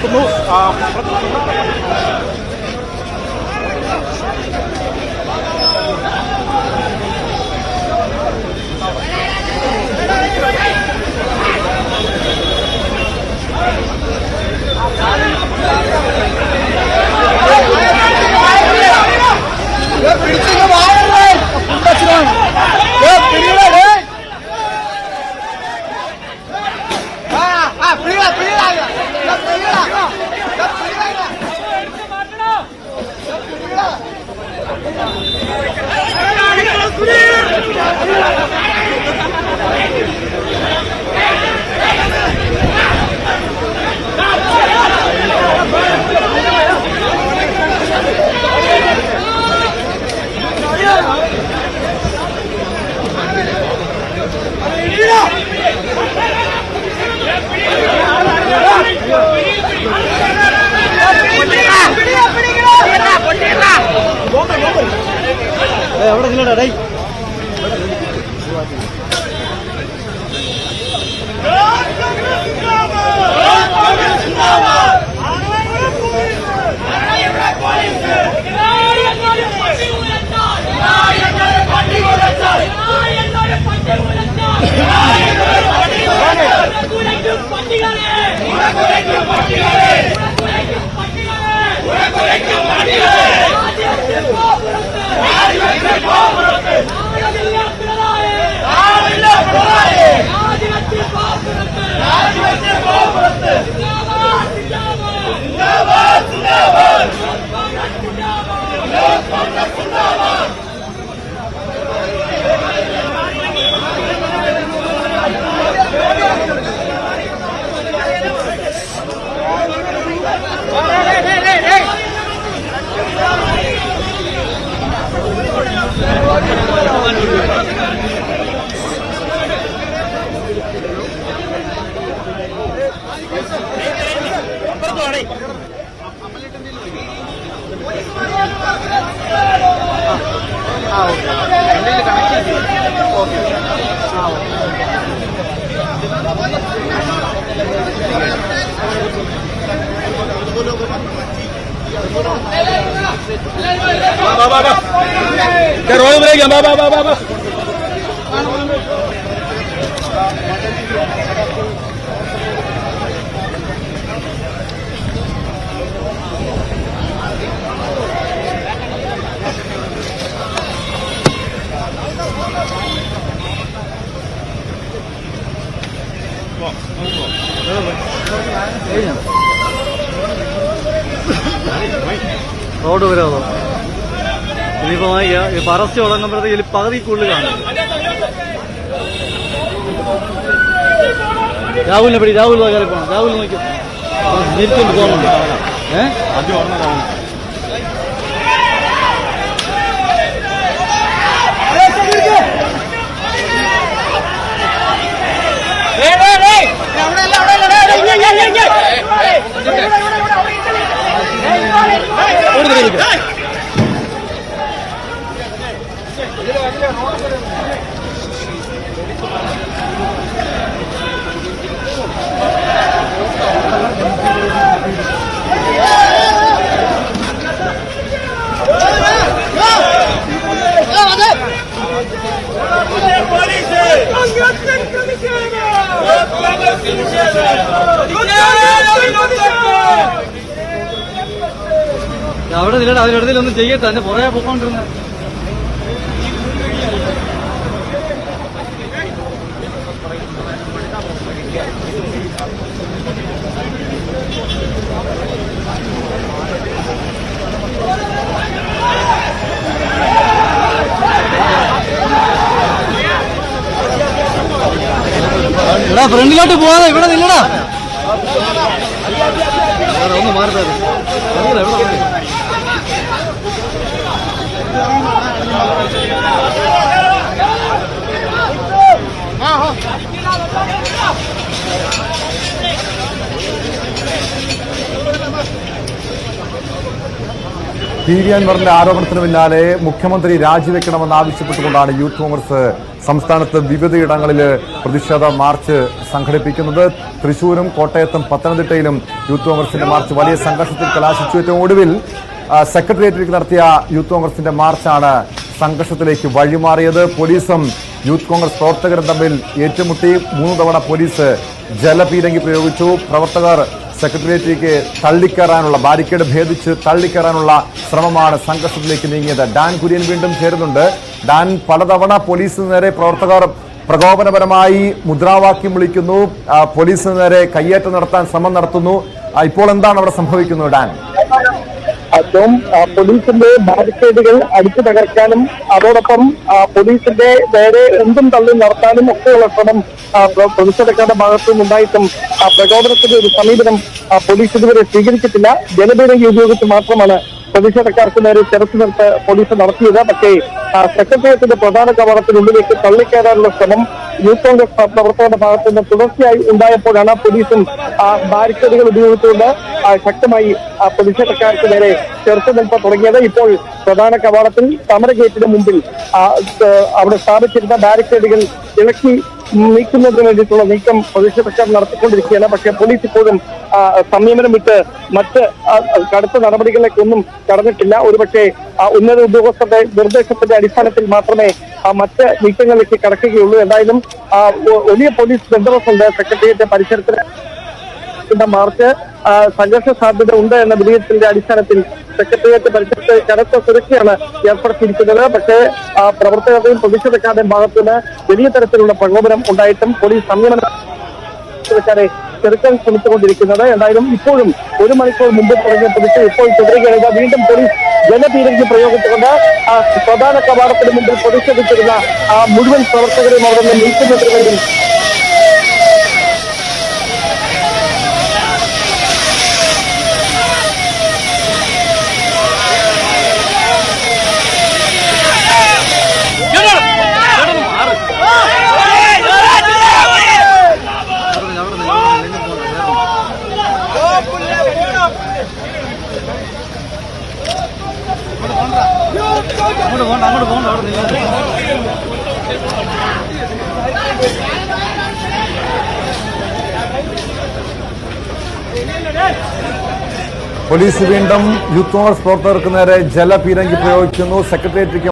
നടക്കുന്നു. എവിടെ നിന്നടാ day road break बाबा road വരാതോ ഇനിയിപ്പോ പറസ്റ്റ് തുടങ്ങുമ്പോഴത്തേക്ക് പകുതി കൂടുതൽ കാണും. രാഹുലിനെ പിടി, രാഹുൽ കയറി പോകണം. രാഹുൽ നോക്കി തിരിച്ചുകൊണ്ട് പോകുന്നുണ്ട്. ആദ്യം ഓർമ്മ അവിടെ നിലയുടെ അതിനിടയിലൊന്നും ചെയ്യട്ടെ, എന്നെ പുറകെ പോയിക്കൊണ്ടിരുന്ന എടാ ഫ്രണ്ടിലോട്ട് പോവാതെ ഇവിടെ നില്ലടാ. ഒന്ന് മാറി PV അൻവറിന്റെ ആരോപണത്തിന് പിന്നാലെ മുഖ്യമന്ത്രി രാജിവെക്കണമെന്ന് ആവശ്യപ്പെട്ടുകൊണ്ടാണ് യൂത്ത് കോൺഗ്രസ് സംസ്ഥാനത്ത് വിവിധയിടങ്ങളിൽ പ്രതിഷേധ മാർച്ച് സംഘടിപ്പിക്കുന്നത്. തൃശൂരും കോട്ടയത്തും പത്തനംതിട്ടയിലും യൂത്ത് കോൺഗ്രസിന്റെ മാർച്ച് വലിയ സംഘർഷത്തിൽ കലാശിച്ചു. ഏറ്റവും ഒടുവിൽ സെക്രട്ടേറിയറ്റിലേക്ക് നടത്തിയ യൂത്ത് കോൺഗ്രസിന്റെ മാർച്ചാണ് സംഘർഷത്തിലേക്ക് വഴിമാറിയത്. പോലീസും യൂത്ത് കോൺഗ്രസ് പ്രവർത്തകരും തമ്മിൽ ഏറ്റുമുട്ടി. 3 തവണ പോലീസ് ജലപീരങ്കി പ്രയോഗിച്ചു. പ്രവർത്തകർ സെക്രട്ടേറിയറ്റിലേക്ക് തള്ളിക്കയറാനുള്ള ബാരിക്കേഡ് ഭേദിച്ച് തള്ളിക്കയറാനുള്ള ശ്രമമാണ് സംഘർഷത്തിലേക്ക് നീങ്ങിയത്. ഡാൻ കുര്യൻ വീണ്ടും ചേരുന്നുണ്ട്. ഡാൻ, പലതവണ പോലീസിന് നേരെ പ്രവർത്തകർ പ്രകോപനപരമായി മുദ്രാവാക്യം വിളിക്കുന്നു, പോലീസിന് നേരെ കയ്യേറ്റം നടത്താൻ ശ്രമം നടത്തുന്നു. ഇപ്പോൾ എന്താണ് അവിടെ സംഭവിക്കുന്നത് ഡാൻ? ഏറ്റവും പോലീസിന്റെ ബാരിക്കേഡുകൾ അടിച്ചു തകർക്കാനും അതോടൊപ്പം പോലീസിന്റെ നേരെ എന്തും തള്ളി നടത്താനും ഒക്കെയുള്ള ശ്രമം പ്രതിഷേധക്കാരുടെ ഭാഗത്തു നിന്നുണ്ടായിട്ടും പ്രകോപനത്തിന്റെ ഒരു സമീപനം പോലീസ് ഇതുവരെ സ്വീകരിച്ചിട്ടില്ല. ജനപീരങ്കി ഉപയോഗിച്ച് മാത്രമാണ് പ്രതിഷേധക്കാർക്ക് നേരെ ചെറുത്തുനിർത്ത് പോലീസ് നടത്തിയത്. പക്ഷേ സെക്രട്ടേറിയറ്റിന്റെ പ്രധാന കവാടത്തിനുള്ളിലേക്ക് തള്ളിക്കയറാനുള്ള ശ്രമം യൂത്ത് കോൺഗ്രസ് പ്രവർത്തകരുടെ ഭാഗത്തു നിന്ന് തുടർച്ചയായി ഉണ്ടായപ്പോഴാണ് പോലീസും ബാരിക്കേഡുകൾ ഉപയോഗിച്ചുകൊണ്ട് ശക്തമായി പ്രതിഷേധക്കാർക്ക് നേരെ ചെറുത്തുനിൽപ്പ് തുടങ്ങിയത്. ഇപ്പോൾ പ്രധാന കവാടത്തിൽ സമര ഗേറ്റിന് മുമ്പിൽ അവിടെ സ്ഥാപിച്ചിരുന്ന ബാരിക്കേഡുകൾ ഇളക്കി നീക്കുന്നതിന് വേണ്ടിയിട്ടുള്ള നീക്കം പ്രതിഷേധക്കാർ നടത്തിക്കൊണ്ടിരിക്കുകയാണ്. പക്ഷേ പോലീസ് ഇപ്പോഴും സംയമനം വിട്ട് മറ്റ് കടുത്ത നടപടികളിലേക്കൊന്നും കടന്നിട്ടില്ല. ഒരുപക്ഷെ ഉന്നത ഉദ്യോഗസ്ഥരുടെ നിർദ്ദേശത്തിന്റെ അടിസ്ഥാനത്തിൽ മാത്രമേ മറ്റ് നീക്കങ്ങളിലേക്ക് കടക്കുകയുള്ളൂ. എന്തായാലും വലിയ പോലീസ് ബന്ദോബസ്തുണ്ട് സെക്രട്ടേറിയറ്റ് പരിസരത്തിന്. മാർച്ച് സംഘർഷ സാധ്യത ഉണ്ട് എന്ന വിലയിരുത്തലിന്റെ അടിസ്ഥാനത്തിൽ സെക്രട്ടേറിയറ്റ് പരിസരത്ത് കനത്ത സുരക്ഷയാണ് ഏർപ്പെടുത്തിയിരിക്കുന്നത്. പക്ഷേ പ്രവർത്തകരുടെയും പ്രതിഷേധക്കാരുടെയും ഭാഗത്തുനിന്ന് വലിയ തരത്തിലുള്ള പ്രകോപനം ഉണ്ടായിട്ടും പോലീസ് സംയമനക്കാരെ ചെറുക്കാൻ ശ്രമിച്ചുകൊണ്ടിരിക്കുന്നത്. എന്തായാലും ഇപ്പോഴും 1 മണിക്കൂർ മുമ്പ് തുടങ്ങിയ പ്രതിഷേധം ഇപ്പോൾ തുടരുകയാണ്. വീണ്ടും പോലീസ് ജലപീരങ്കി പ്രയോഗിച്ചുകൊണ്ട് പ്രധാന കവാടത്തിന് മുമ്പിൽ പ്രതിഷേധിച്ചിരുന്ന മുഴുവൻ പ്രവർത്തകരെയും അവിടെ നിന്ന് നീക്കുന്നതിന് വേണ്ടി അങ്ങോട്ട് പോകണ്ട. പോലീസ് വീണ്ടും യൂത്ത് കോൺഗ്രസ് പ്രവർത്തകർക്ക് നേരെ ജലപീരങ്കി പ്രയോഗിക്കുന്നു. സെക്രട്ടേറിയറ്റിലേക്ക്